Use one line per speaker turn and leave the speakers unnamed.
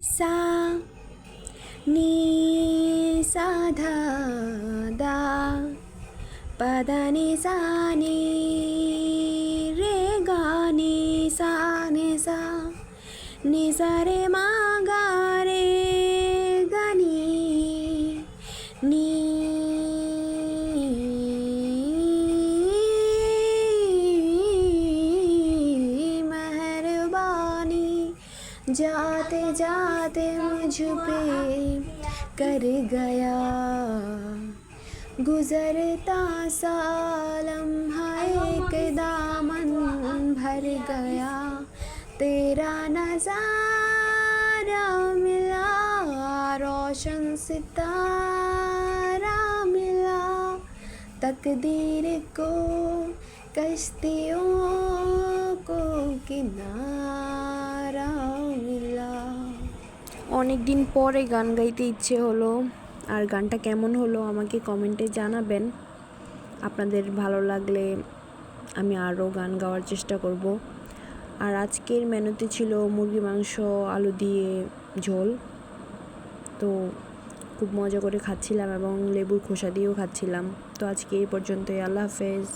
सा नी सा धा दा पद नि सा नी रे गा नी सा नि सा रे मा गा रे गा नी मेहरबानी जाते जाते मुझ पे कर गया गुजरता सा लम्हा एक दामन भर गया तेरा नज़ारा मिला रोशन सितारा मिला तकदीर को कश्तियों को किनारा मिला। অনেক দিন পরে গান গাইতে ইচ্ছে হলো, আর গানটা কেমন হলো আমাকে কমেন্টে জানাবেন। আপনাদের ভালো লাগলে আমি আরও গান গাওয়ার চেষ্টা করব। আর আজকের মেনুতে ছিল মুরগি মাংস আলু দিয়ে ঝোল, তো খুব মজা করে খাচ্ছিলাম এবং লেবুর খোসা দিয়েও খাচ্ছিলাম। তো আজকে এই পর্যন্তই, আল্লাহ হাফেজ।